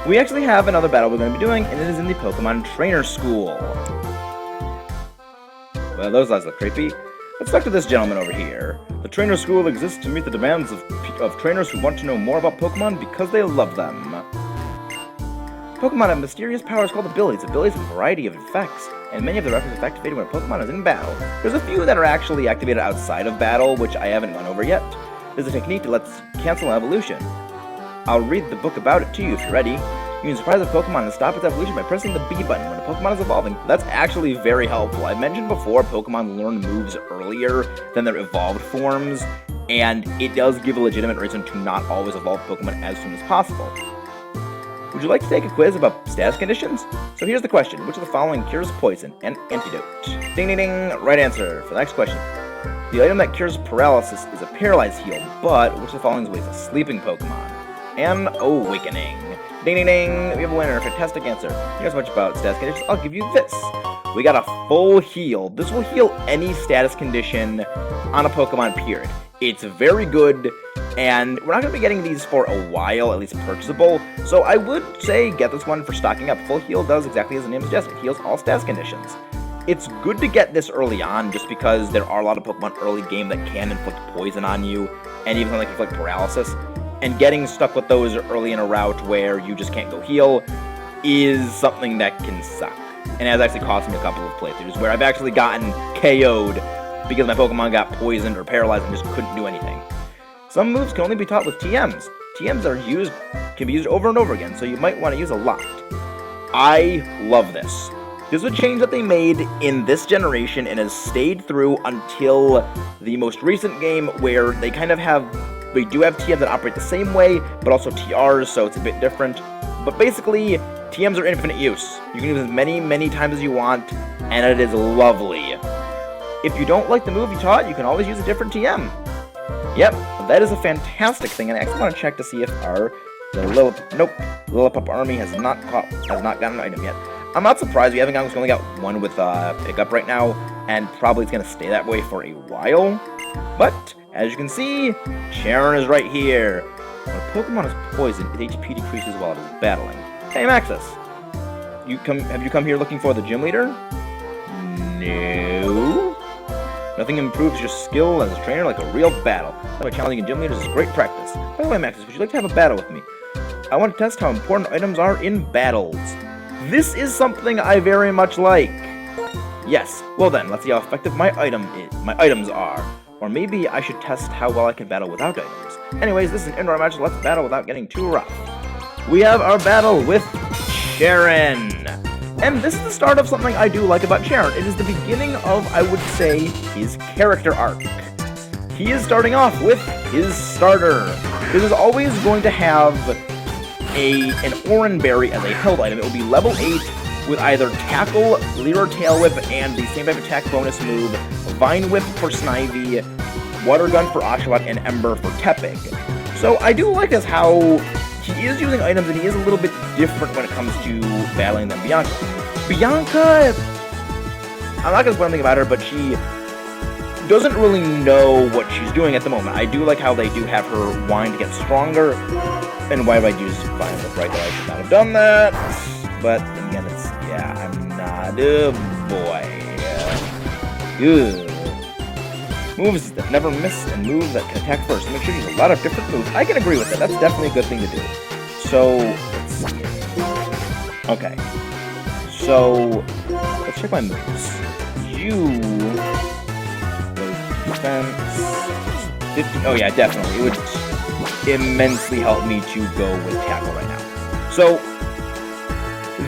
We actually have another battle we're going to be doing, and it is in the Pokemon Trainer School. Well, those eyes look creepy. Let's talk to this gentleman over here. The Trainer School exists to meet the demands of trainers who want to know more about Pokemon because they love them. Pokemon have mysterious powers called abilities. Abilities have a variety of effects, and many of the references are activated when a Pokemon is in battle. There's a few that are actually activated outside of battle, which I haven't gone over yet. There's a technique that lets cancel an evolution. I'll read the book about it to you if you're ready. You can surprise a Pokemon and stop its evolution by pressing the B button when a Pokemon is evolving. That's actually very helpful. I mentioned before Pokemon learn moves earlier than their evolved forms, and it does give a legitimate reason to not always evolve Pokemon as soon as possible. Would you like to take a quiz about status conditions? So here's the question. Which of the following cures poison and antidote? Ding ding ding! Right answer. For the next question. The item that cures paralysis is a paralyzed heal, but which of the following is a sleeping Pokemon? An awakening. Ding ding ding! We have a winner. Fantastic answer. You know so much about status conditions. I'll give you this. We got a full heal. This will heal any status condition on a Pokemon, period. It's very good, and we're not going to be getting these for a while, at least purchasable, so I would say get this one for stocking up. Full heal does exactly as the name suggests. It heals all status conditions. It's good to get this early on, just because there are a lot of Pokemon early game that can inflict poison on you, and even like inflict paralysis, and getting stuck with those early in a route where you just can't go heal is something that can suck. And it has actually cost me a couple of playthroughs where I've actually gotten KO'd because my Pokemon got poisoned or paralyzed and just couldn't do anything. Some moves can only be taught with TMs. TMs can be used over and over again, so you might want to use a lot. I love this. This was a change that they made in this generation and has stayed through until the most recent game where they kind of they do have TMs that operate the same way, but also TRs, so it's a bit different. But basically, TMs are infinite use. You can use as many, many times as you want, and it is lovely. If you don't like the move you taught, you can always use a different TM. Yep, that is a fantastic thing, and I actually want to check to see if Lillipup army has not gotten an item yet. I'm not surprised we only got one with pickup right now, and probably it's going to stay that way for a while. But, as you can see, Sharon is right here. When a Pokemon is poisoned, its HP decreases while it is battling. Hey, Maxis! Have you come here looking for the gym leader? No. Nothing improves your skill as a trainer like a real battle. That's why challenging gym leaders is great practice. By the way, Maxis, would you like to have a battle with me? I want to test how important items are in battles. This is something I very much like. Yes. Well then, let's see how effective my items are. Or maybe I should test how well I can battle without items. Anyways, this is an indoor match, so let's battle without getting too rough. We have our battle with Sharon. And this is the start of something I do like about Sharon. It is the beginning of, I would say, his character arc. He is starting off with his starter. This is always going to have an Oran Berry as a held item. It will be level 8 with either Tackle, Leer or Tail Whip, and the same type of attack bonus move, Vine Whip for Snivy, Water Gun for Oshawott, and Ember for Tepig. So I do like this how he is using items and he is a little bit different when it comes to battling than Bianca. Bianca! I'm not going to spoil anything about her, but she doesn't really know what she's doing at the moment. I do like how they do have her whine to get stronger. And why would I use Vine Whip right there? I should not have done that. But again, I'm not a boy. Good. Moves that never miss and moves that can attack first. Make sure you use a lot of different moves. I can agree with that. That's definitely a good thing to do. So, let's see. Okay. So, let's check my moves. You... defense... 50... Oh yeah, definitely. It would immensely help me to go with Tackle right now. So,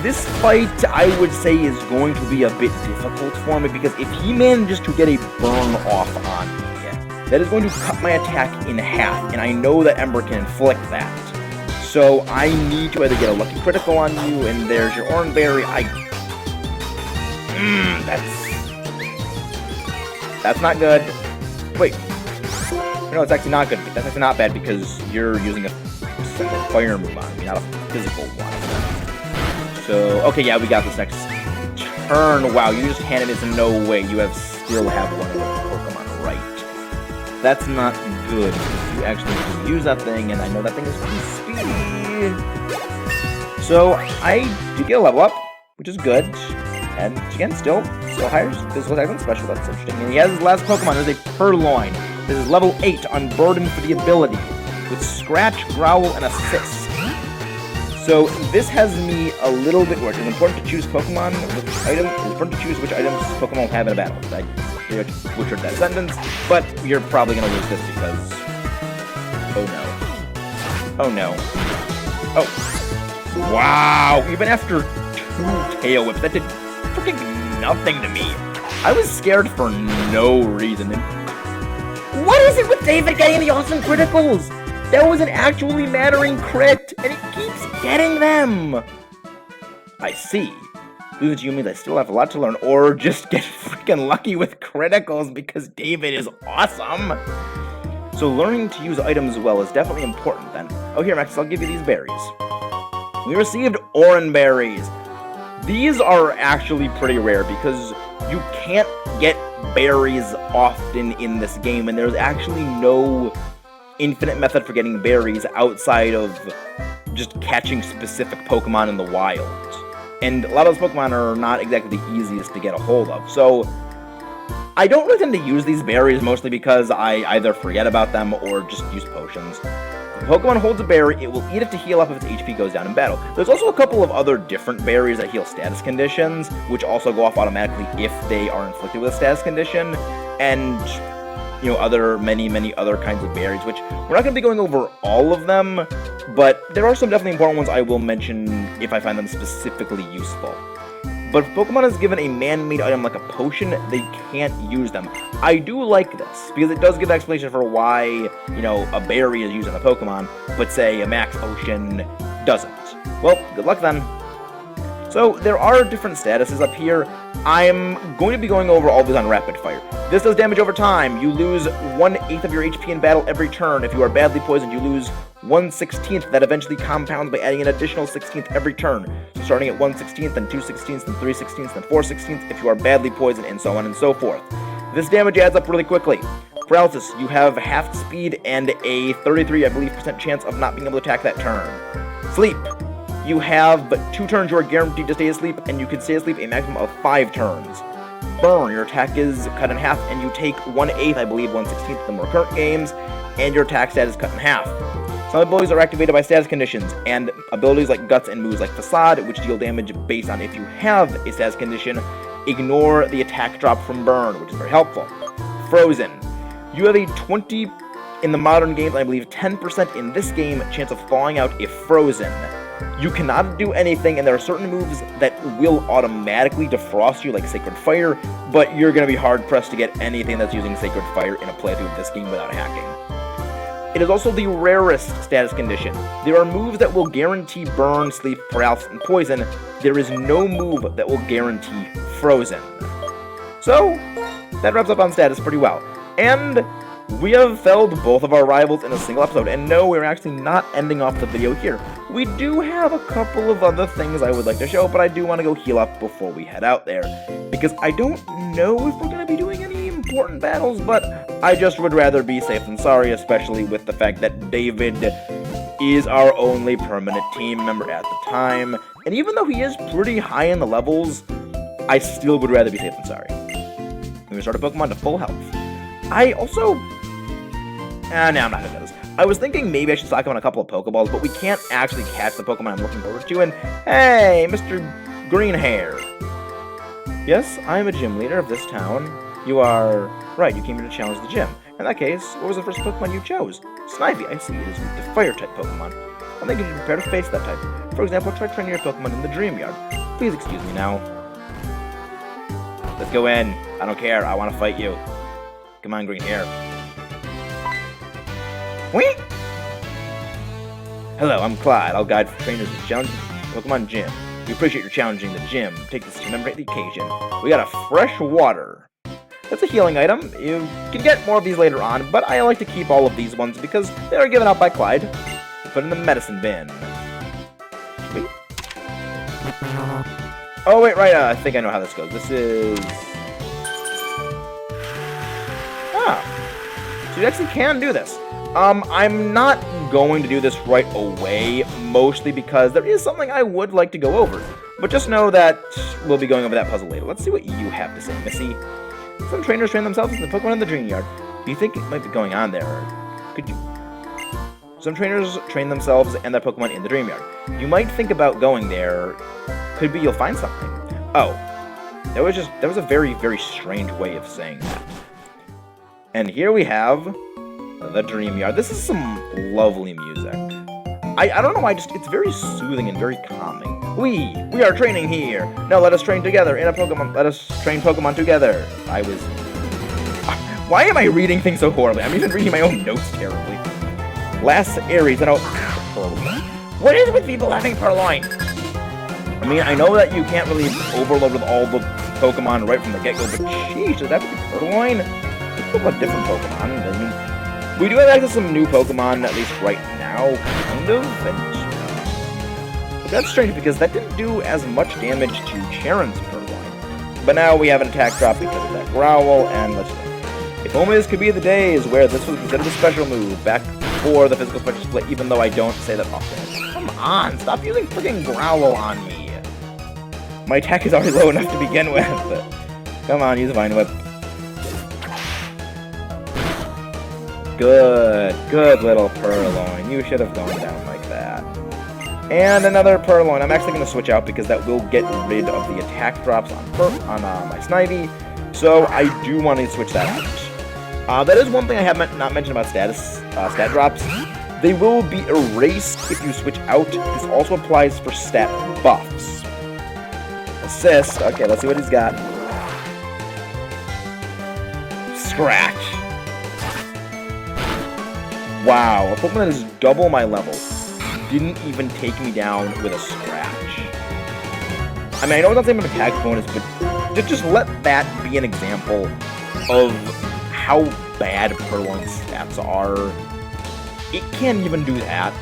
this fight, I would say, is going to be a bit difficult for me, because if he manages to get a burn off on me, that is going to cut my attack in half, and I know that Ember can inflict that. So I need to either get a lucky critical on you, and there's your Oran Berry. That's not good. Wait. No, it's actually not good. That's actually not bad, because you're using a fire move on me, not a physical one. So, okay, yeah, we got this next turn. Wow, you just handed it, no way. You still have one of those Pokemon, right? That's not good. You actually need to use that thing, and I know that thing is pretty speedy. So I do get a level up, which is good. And again, still higher physical attack than special. That's interesting. And he has his last Pokemon as a Purloin. This is level 8, unburdened for the ability, with Scratch, Growl, and Assist. So this has me a little bit worried. It's important to choose Pokemon with items. It's important to choose which items Pokemon will have in a battle. I butchered that sentence, but you're probably gonna lose this because. Oh no. Oh no. Oh. Wow! Even after 2 Tail Whips, that did freaking nothing to me. I was scared for no reason. And what is it with David getting the awesome criticals? That was an actually mattering crit, and he keeps getting them! I see. Losing to you means I still have a lot to learn, or just get freaking lucky with criticals because David is awesome! So learning to use items well is definitely important then. Oh, here, Max, I'll give you these berries. We received Oran berries. These are actually pretty rare because you can't get berries often in this game, and there's actually no infinite method for getting berries outside of just catching specific Pokemon in the wild. And a lot of those Pokemon are not exactly the easiest to get a hold of. So I don't really tend to use these berries mostly because I either forget about them or just use potions. If a Pokemon holds a berry, it will eat it to heal up if its HP goes down in battle. There's also a couple of other different berries that heal status conditions, which also go off automatically if they are inflicted with a status condition, and many other kinds of berries, which we're not going to be going over all of them, but there are some definitely important ones I will mention if I find them specifically useful. But if Pokemon is given a man-made item like a potion, they can't use them. I do like this, because it does give an explanation for why, a berry is used on a Pokemon, but say a max potion doesn't. Well, good luck then. So, there are different statuses up here. I'm going to be going over all these on Rapid Fire. This does damage over time. You lose 1/8 of your HP in battle every turn. If you are badly poisoned, you lose 1/16. That eventually compounds by adding an additional 16th every turn. So starting at 1/16, then 2/16, then 3/16, then 4/16 if you are badly poisoned, and so on and so forth. This damage adds up really quickly. Paralysis, you have half speed and a 33, I believe, % chance of not being able to attack that turn. Sleep. You have but 2 turns you are guaranteed to stay asleep, and you can stay asleep a maximum of 5 turns. Burn, your attack is cut in half, and you take 1/8, I believe 1/16 in the more current games, and your attack stat is cut in half. Some abilities are activated by status conditions, and abilities like Guts and moves like Facade, which deal damage based on if you have a status condition, ignore the attack drop from Burn, which is very helpful. Frozen. You have a 20 in the modern games, I believe 10% in this game, chance of thawing out if frozen. You cannot do anything, and there are certain moves that will automatically defrost you, like Sacred Fire, but you're going to be hard-pressed to get anything that's using Sacred Fire in a playthrough of this game without hacking. It is also the rarest status condition. There are moves that will guarantee Burn, Sleep, Paralysis, and Poison. There is no move that will guarantee Frozen. So, that wraps up on status pretty well. And we have felled both of our rivals in a single episode, and no, we're actually not ending off the video here. We do have a couple of other things I would like to show, but I do want to go heal up before we head out there, because I don't know if we're going to be doing any important battles, but I just would rather be safe than sorry, especially with the fact that David is our only permanent team member at the time, and even though he is pretty high in the levels, I still would rather be safe than sorry. Let me start a Pokemon to full health. I also... no, I'm not gonna do this. I was thinking maybe I should stock him on a couple of Pokeballs, but we can't actually catch the Pokemon I'm looking forward to, and hey, Mr. Green Hair. Yes, I'm a gym leader of this town. You are... right, you came here to challenge the gym. In that case, what was the first Pokemon you chose? Snivy, I see. It is weak to Fire-type Pokemon. I think you should prepare to face that type. For example, try training your Pokemon in the Dream Yard. Please excuse me now. Let's go in. I don't care. I want to fight you. Come on, Green Hair. Whee! Hello, I'm Clyde. I'll guide trainers to challenge Pokemon Gym. We appreciate your challenging the gym. Take this to commemorate the occasion. We got a fresh water. That's a healing item. You can get more of these later on, but I like to keep all of these ones because they are given out by Clyde. Put in the medicine bin. Sweet. Oh, wait, right. I think I know how this goes. This is... so you actually can do this. I'm not going to do this right away, mostly because there is something I would like to go over. But just know that we'll be going over that puzzle later. Let's see what you have to say, Missy. Some trainers train themselves in the Pokemon in the Dream Yard. Do you think it might be going on there? Or could you... Some trainers train themselves and their Pokemon in the Dream Yard. You might think about going there. Could be you'll find something. Oh. That was a very, very strange way of saying that. And here we have the Dream Yard. This is some lovely music. I don't know why, it's very soothing and very calming. We are training here. Now let us train together in a Pokemon. Let us train Pokemon together. Why am I reading things so horribly? I'm even reading my own notes terribly. Last Aries, what is it with people having Purloin? I mean, I know that you can't really overload with all the Pokemon right from the get-go, but sheesh, does that have to be Purloin? There's a couple of different Pokemon. I mean, we do have access to some new Pokemon, at least right now, kind of, but that's strange because that didn't do as much damage to Charon's Purloin. But now we have an attack drop because of that Growl, and let's see. If only this could be the days where this was considered a special move back before the physical special split, even though I don't say that often. Come on, stop using freaking Growl on me. My attack is already low enough to begin with. Come on, use a Vine Whip. Good little Purloin. You should have gone down like that. And another Purloin. I'm actually going to switch out because that will get rid of the attack drops on my Snivy. So I do want to switch that out. That is one thing I have not mentioned about stat drops. They will be erased if you switch out. This also applies for stat buffs. Assist. Okay, let's see what he's got. Scratch. Wow, a Pokemon that is double my level didn't even take me down with a scratch. I mean, I know it's not the same attack bonus, but just let that be an example of how bad Purloin's stats are. It can't even do that.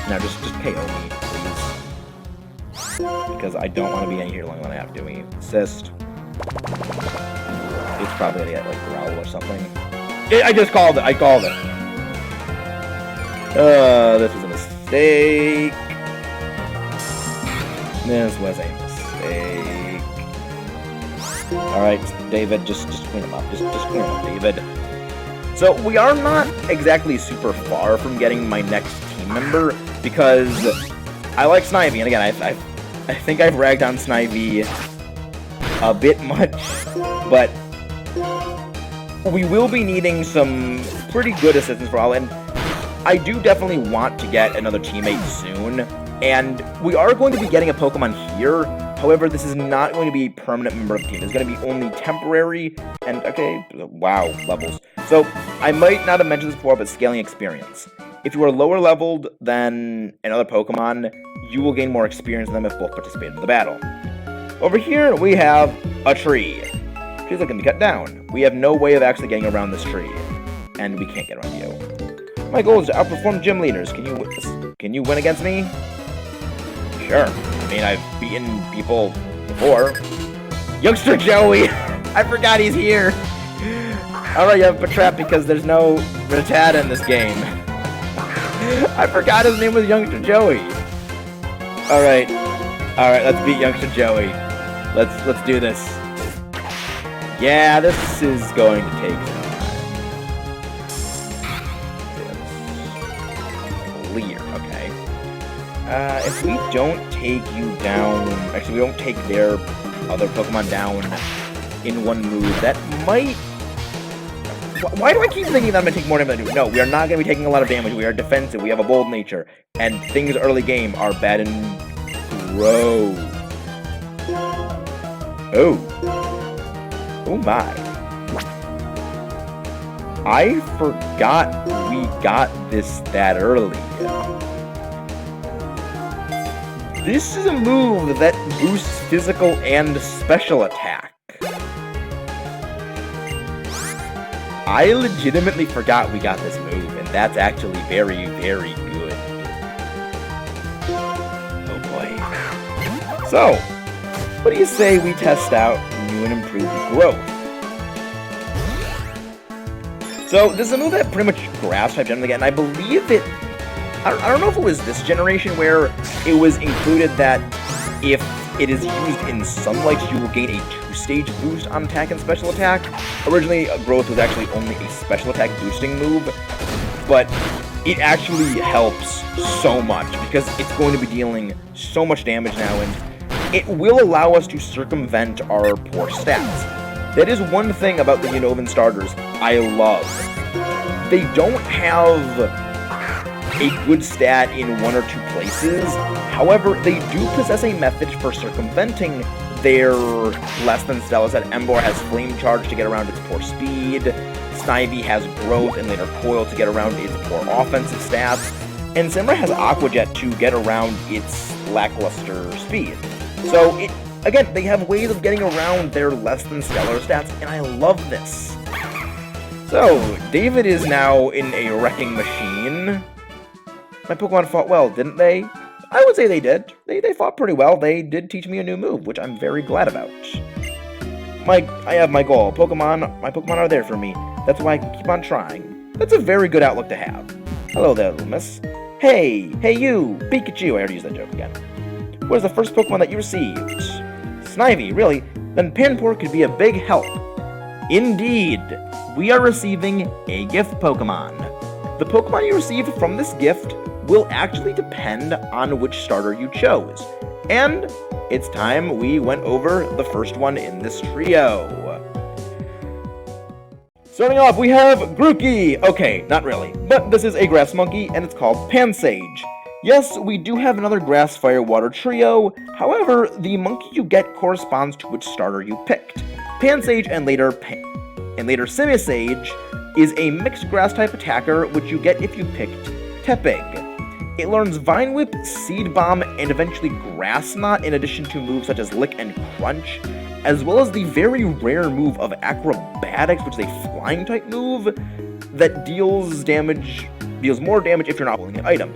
Now just KO me, please. Because I don't want to be in here longer than I have to. Me assist. It's probably gonna get like Growl or something. I just called it. I called it. This was a mistake. This was a mistake. All right, David, just clean him up. Just clean him up, David. So we are not exactly super far from getting my next team member because I like Snivy, and again, I think I've ragged on Snivy a bit much, but we will be needing some pretty good assistance for all, and I do definitely want to get another teammate soon, and we are going to be getting a Pokemon here. However, this is not going to be a permanent member of the team. It's going to be only temporary, and okay, wow, levels. So, I might not have mentioned this before, but scaling experience. If you are lower leveled than another Pokemon, you will gain more experience than them if both participate in the battle. Over here, we have a tree. Tree's looking to cut down. We have no way of actually getting around this tree, and we can't get around you. My goal is to outperform gym leaders. Can you win against me? Sure. I mean, I've beaten people before. Youngster Joey! I forgot he's here! Alright, you have a trap because there's no Rattata in this game. I forgot his name was Youngster Joey. Alright, let's beat Youngster Joey. Let's do this. Yeah, this is going to take some time. Clear, okay. If we don't take you down... Actually, we don't take their other Pokemon down in one move, that might... Why do I keep thinking that I'm going to take more damage than I do? No, we are not going to be taking a lot of damage. We are defensive. We have a bold nature. And things early game are bad and gross. Oh my. I forgot we got this that early. This is a move that boosts physical and special attack. I legitimately forgot we got this move, and that's actually very, very good. Oh boy. So, what do you say we test out new and improved growth? So this is a move that pretty much grass type generally get, and I believe it. I don't know if it was this generation where it was included that if it is used in sunlight, you will gain a 2-stage boost on attack and special attack. Originally, Growth was actually only a special attack boosting move, but it actually helps so much because it's going to be dealing so much damage now, and it will allow us to circumvent our poor stats. That is one thing about the Unnovan starters I love. They don't have a good stat in one or two places. However, they do possess a method for circumventing their less than stellar stat. Ember has Flame Charge to get around its poor speed. Snivy has Growth and later Coil to get around its poor offensive stats. And Simra has Aqua Jet to get around its lackluster speed. So, again, they have ways of getting around their less than stellar stats, and I love this. So, David is now in a wrecking machine. My Pokemon fought well, didn't they? I would say they did. They fought pretty well. They did teach me a new move, which I'm very glad about. I have my goal. My Pokemon are there for me. That's why I can keep on trying. That's a very good outlook to have. Hello there, little miss. Hey you, Pikachu. I already used that joke again. What is the first Pokemon that you received? Snivy, really? Then Panpour could be a big help. Indeed, we are receiving a gift Pokemon. The Pokemon you receive from this gift will actually depend on which starter you chose. And it's time we went over the first one in this trio. Starting off, we have Grookey. Okay, not really, but this is a grass monkey, and it's called Pansage. Yes, we do have another grass, fire, water trio. However, the monkey you get corresponds to which starter you picked. Pansage and later Simisage is a mixed grass type attacker, which you get if you picked Tepig. It learns Vine Whip, Seed Bomb, and eventually Grass Knot, in addition to moves such as Lick and Crunch, as well as the very rare move of Acrobatics, which is a flying type move that deals more damage if you're not holding an item.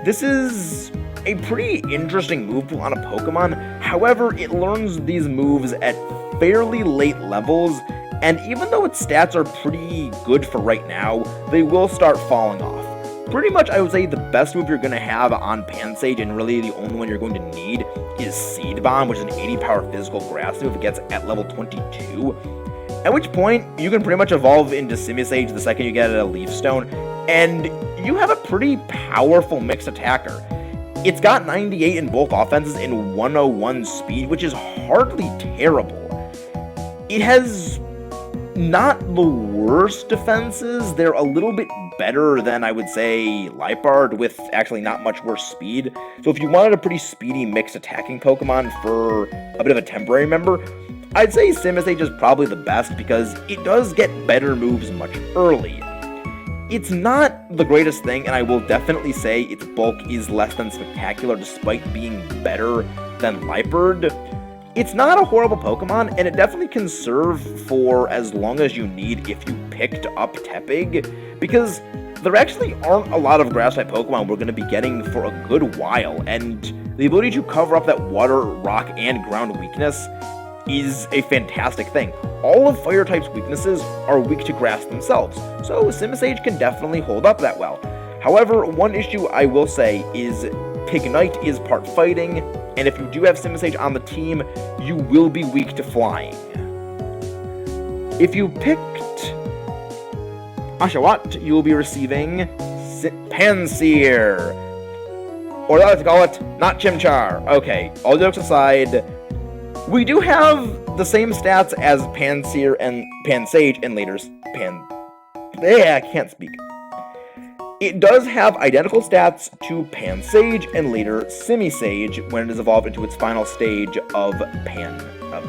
This is a pretty interesting move pool on a Pokemon. However, it learns these moves at fairly late levels, and even though its stats are pretty good for right now, they will start falling off. Pretty much, I would say the best move you're going to have on Pansage, and really the only one you're going to need, is Seed Bomb, which is an 80 power physical grass move it gets at level 22. At which point, you can pretty much evolve into Simisage the second you get a Leaf Stone, and you have a pretty powerful mixed attacker. It's got 98 in both offenses and 101 speed, which is hardly terrible. It has not the worst defenses. They're a little bit better than, I would say, Liepard, with actually not much worse speed. So if you wanted a pretty speedy mixed attacking Pokemon for a bit of a temporary member, I'd say Simisage is probably the best because it does get better moves much early. It's not the greatest thing, and I will definitely say its bulk is less than spectacular despite being better than Liepard. It's not a horrible Pokemon, and it definitely can serve for as long as you need if you picked up Tepig, because there actually aren't a lot of Grass-type Pokemon we're going to be getting for a good while, and the ability to cover up that water, rock, and ground weakness is a fantastic thing. All of Fire-type's weaknesses are weak to Grass themselves, so Simisage can definitely hold up that well. However, one issue I will say is Pignite is part fighting, and if you do have Simisage on the team, you will be weak to flying. If you picked Oshawott, you will be receiving Pansear, or I like to call it, not Chimchar. Okay, all jokes aside, we do have the same stats as Pansear and Pansage and later I can't speak. It does have identical stats to Pansage and later Simisage when it is evolved into its final stage of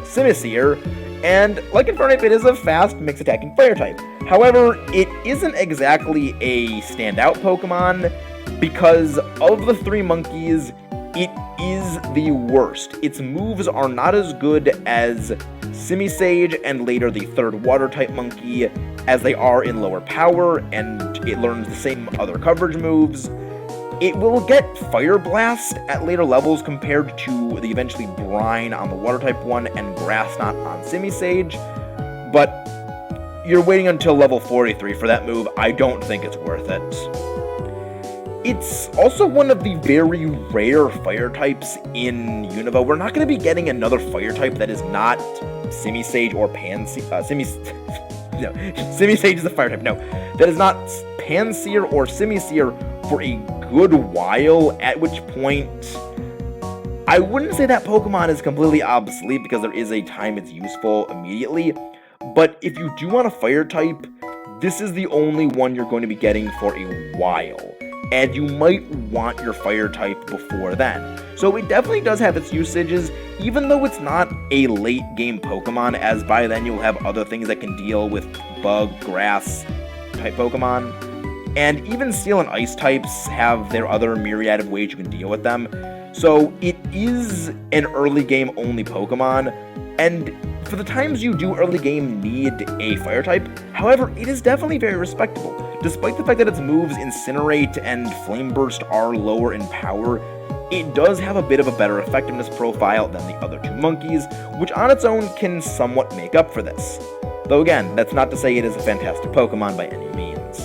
Simisir, and like Infernape, it is a fast mixed attacking fire type. However, it isn't exactly a standout Pokemon because of the three monkeys, it is the worst. Its moves are not as good as Simisage and later the third water type monkey as they are in lower power, and it learns the same other coverage moves. It will get Fire Blast at later levels compared to the eventually Brine on the water type one and Grass Knot on Simisage, but you're waiting until level 43 for that move. I don't think it's worth it. It's also one of the very rare fire types in Unova. We're not going to be getting another fire type that is not Semi-Sage or no, Semi-Sage is the fire type. No, that is not Panseer or Semi-Seer for a good while, at which point I wouldn't say that Pokemon is completely obsolete because there is a time it's useful immediately, but if you do want a fire type, this is the only one you're going to be getting for a while, and you might want your fire type before then. So it definitely does have its usages, even though it's not a late game Pokemon, as by then you'll have other things that can deal with bug, grass type Pokemon. And even Steel and Ice types have their other myriad of ways you can deal with them. So it is an early game only Pokemon, and for the times you do early game need a fire type, however, it is definitely very respectable. Despite the fact that its moves Incinerate and Flame Burst are lower in power, it does have a bit of a better effectiveness profile than the other two monkeys, which on its own can somewhat make up for this. Though again, that's not to say it is a fantastic Pokemon by any means.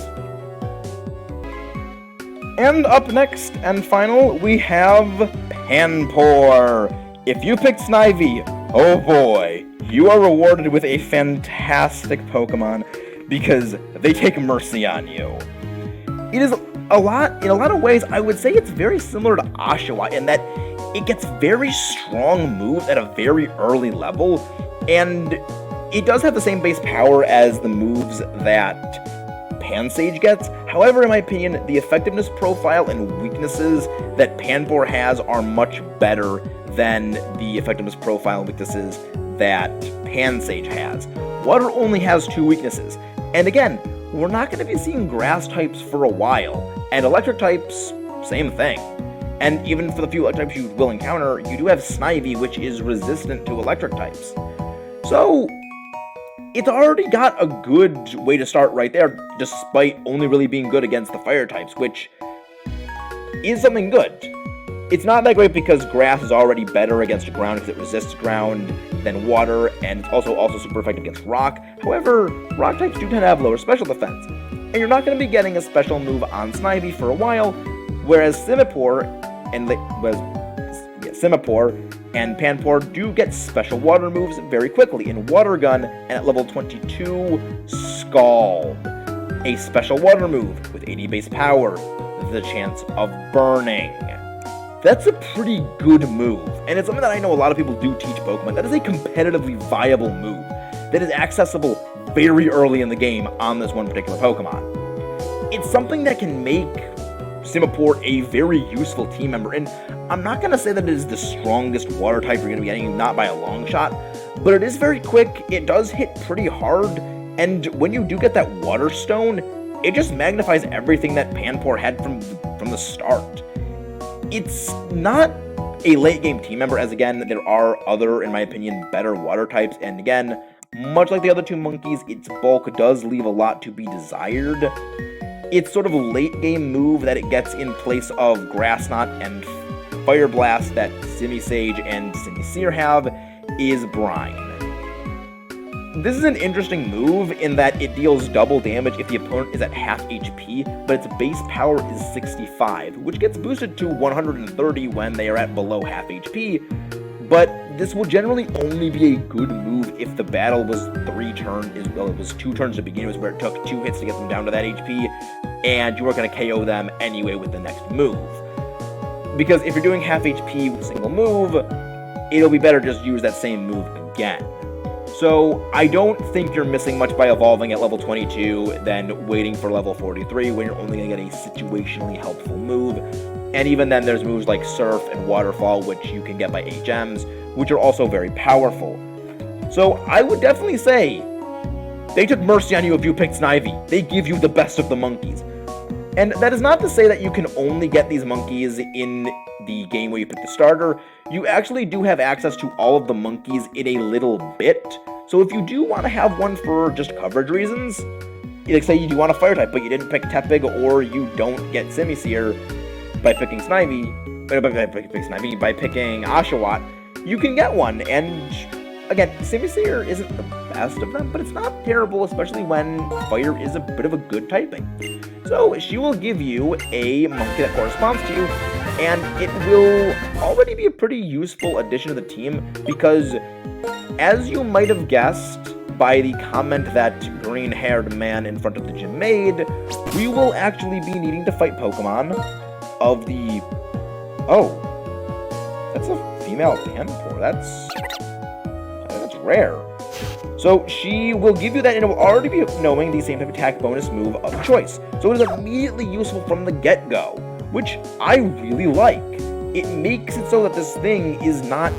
And up next and final, we have Panpour. If you picked Snivy, oh boy, you are rewarded with a fantastic Pokemon because they take mercy on you. It is in a lot of ways, I would say it's very similar to Oshawott in that it gets very strong moves at a very early level, and it does have the same base power as the moves that Pansage gets. However, in my opinion, the effectiveness profile and weaknesses that Panpour has are much better than the effectiveness profile and weaknesses that Pansage has. Water only has 2 weaknesses, and again, we're not going to be seeing grass types for a while, and electric types, same thing. And even for the few electric types you will encounter, you do have Snivy, which is resistant to electric types. So it's already got a good way to start right there, despite only really being good against the fire types, which is something good. It's not that great because grass is already better against ground because it resists ground than water, and it's also super effective against rock. However, rock types do tend to have lower special defense, and you're not going to be getting a special move on Snivy for a while, whereas Simipour and Panpour do get special water moves very quickly in Water Gun and at level 22, Scald, a special water move with 80 base power, the chance of burning. That's a pretty good move, and it's something that I know a lot of people do teach Pokemon. That is a competitively viable move that is accessible very early in the game on this one particular Pokemon. It's something that can make Simipour a very useful team member, and I'm not going to say that it is the strongest water type you're going to be getting, not by a long shot, but it is very quick, it does hit pretty hard, and when you do get that Water Stone, it just magnifies everything that Panpour had from the start. It's not a late game team member, as again, there are other, in my opinion, better water types, and again, much like the other two monkeys, its bulk does leave a lot to be desired. Its sort of late game move that it gets in place of Grass Knot and Fire Blast that Semi-Sage and Semi-Seer have is Brine. This is an interesting move in that it deals double damage if the opponent is at half HP, but its base power is 65, which gets boosted to 130 when they are at below half HP, but this will generally only be a good move if the battle was 3 turns, well, it was 2 turns to begin with, where it took 2 hits to get them down to that HP, and you were going to KO them anyway with the next move. Because if you're doing half HP with a single move, it'll be better to just use that same move again. So I don't think you're missing much by evolving at level 22 than waiting for level 43 when you're only going to get a situationally helpful move. And even then there's moves like Surf and Waterfall, which you can get by HMs, which are also very powerful. So I would definitely say they took mercy on you if you picked Snivy. They give you the best of the monkeys. And that is not to say that you can only get these monkeys in the game where you pick the starter. You actually do have access to all of the monkeys in a little bit. So if you do want to have one for just coverage reasons, like say you do want a fire type, but you didn't pick Tepig, or you don't get Semi-Seer by picking Snivy, by picking Oshawott, you can get one. And again, Semi-Seer isn't the last of them, but it's not terrible, especially when fire is a bit of a good typing. So she will give you a monkey that corresponds to you, and it will already be a pretty useful addition to the team, because as you might have guessed by the comment that green-haired man in front of the gym made, we will actually be needing to fight Pokemon of the... Oh, that's a female Vanpour. That's rare. So she will give you that, and it will already be knowing the same type of attack bonus move of choice. So it is immediately useful from the get-go, which I really like. It makes it so that this thing is not,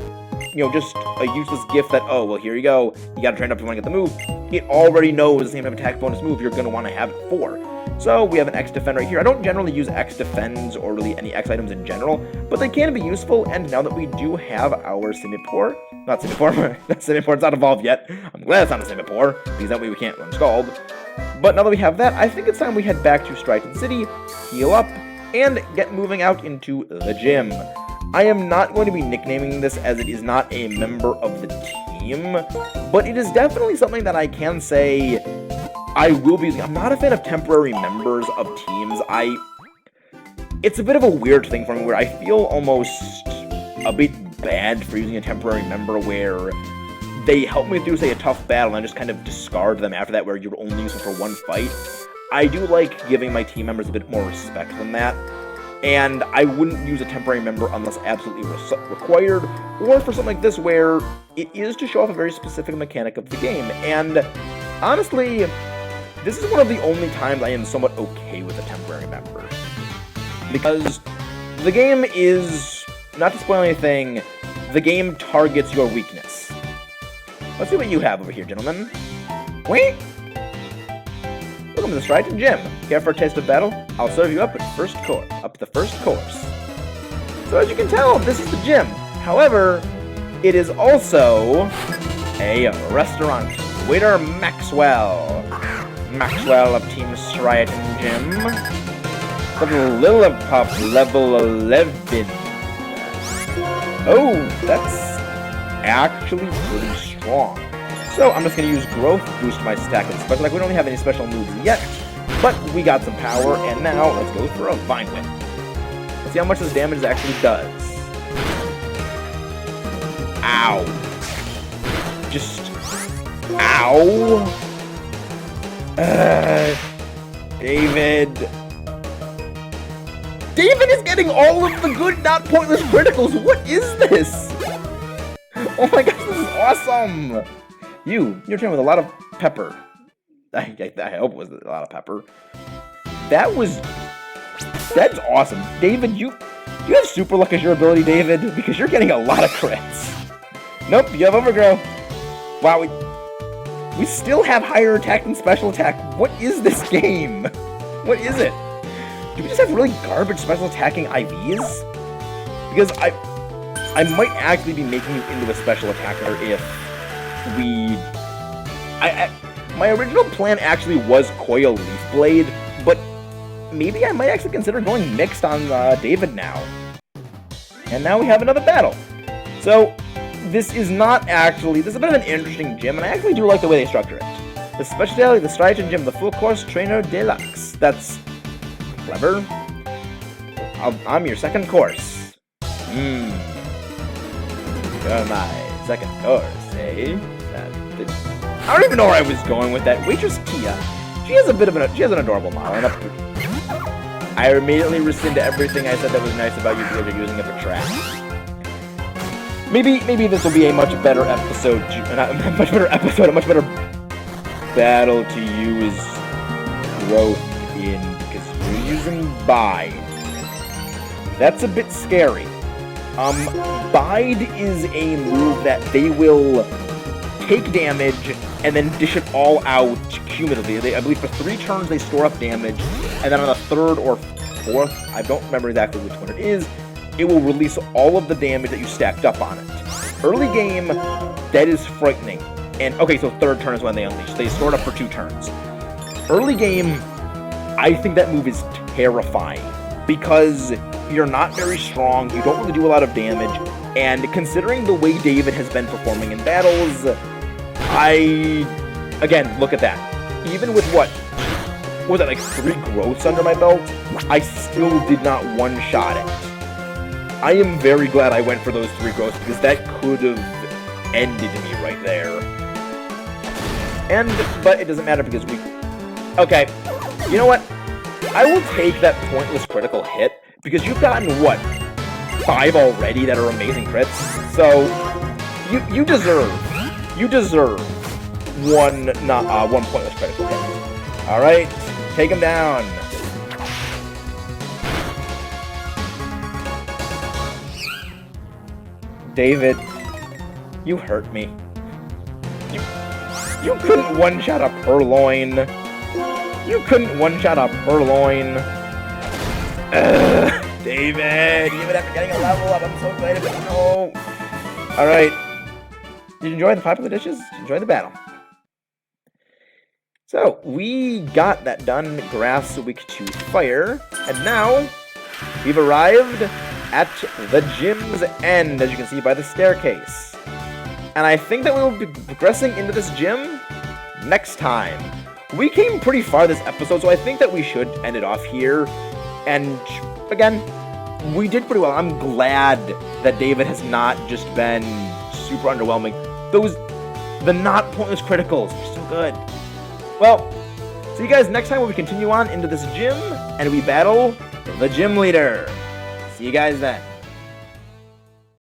just a useless gift that, oh, well, here you go, you gotta train up if you want to get the move. It already knows the same type of attack bonus move you're going to want to have it for. So we have an X-Defend right here. I don't generally use X-Defends or really any X items in general, but they can be useful, and now that we do have our Simipour, not Simipour, it's not evolved yet. I'm glad it's not a Simipour, because that way we can't run Scald. But now that we have that, I think it's time we head back to Striaton City, heal up, and get moving out into the gym. I am not going to be nicknaming this as it is not a member of the team, but it is definitely something that I can say I will be using. I'm not a fan of temporary members of teams. It's a bit of a weird thing for me where I feel almost a bit bad for using a temporary member where they help me through, say, a tough battle, and I just kind of discard them after that, where you're only using for one fight. I do like giving my team members a bit more respect than that, and I wouldn't use a temporary member unless absolutely required, or for something like this where it is to show off a very specific mechanic of the game. And honestly, this is one of the only times I am somewhat okay with a temporary member, because the game is, not to spoil anything, the game targets your weakness. Let's see what you have over here, gentlemen. Wait! Welcome to the Striaton Gym. Care for a taste of battle? I'll serve you up the first course. So as you can tell, this is the gym. However, it is also a restaurant. Waiter Maxwell. Maxwell of Team Striaton Gym. The Lillipup level 11. Oh, that's actually pretty strong. So I'm just going to use Growth to boost my stack and special. Like, we don't have any special moves yet, but we got some power, and now let's go for a Vine Whip. Let's see how much this damage actually does. Ow. Just... Ow. David. David is getting all of the good, not pointless criticals. What is this? Oh my gosh, this is awesome. You're training with a lot of pepper. I hope it was a lot of pepper. That's awesome. David, you have super luck as your ability, David, because you're getting a lot of crits. Nope, you have overgrow. Wow, we still have higher attack than special attack. What is this game? What is it? Do we just have really garbage special attacking IVs? Because I might actually be making you into a special attacker if we... my original plan actually was Coil Leaf Blade, but maybe I might actually consider going mixed on David now. And now we have another battle. So, this is a bit of an interesting gym, and I actually do like the way they structure it. The specialty, the Striaton Gym, the full course trainer deluxe. That's clever. I'm your second course. You're my second course, eh? I don't even know where I was going with that. Waitress Tia. She has an adorable model. I immediately rescind everything I said that was nice about you because you're using it for trash. Maybe this will be a much better episode. A much better battle to use growth in, because you're using Bide. That's a bit scary. Bide is a move that they will take damage and then dish it all out cumulatively. I believe for 3 turns they store up damage, and then on the 3rd or 4th, I don't remember exactly which one it is, it will release all of the damage that you stacked up on it. Early game, that is frightening. And, okay, so 3rd turn is when they unleash. They store it up for 2 turns. Early game, I think that move is terrifying, because you're not very strong, you don't really do a lot of damage, and considering the way David has been performing in battles, Again, look at that. Even with what was that, like 3 growths under my belt, I still did not one-shot it. I am very glad I went for those 3 growths, because that could have ended me right there. But it doesn't matter because okay, you know what? I will take that pointless critical hit, because you've gotten, what, 5 already that are amazing crits? So, you deserve one pointless critical hit. Alright, take him down. David, you hurt me. You couldn't one-shot a purloin. You couldn't one-shot a purloin. David, even after getting a level up, I'm so excited, but no. Alright. Did you enjoy the popular dishes? Did you enjoy the battle? So, we got that done. Grass weak to fire. And now, we've arrived at the gym's end, as you can see by the staircase. And I think that we will be progressing into this gym next time. We came pretty far this episode, so I think that we should end it off here. And, again, we did pretty well. I'm glad that David has not just been super underwhelming. The not pointless criticals are so good. Well, see you guys next time when we continue on into this gym, and we battle the gym leader. See you guys then.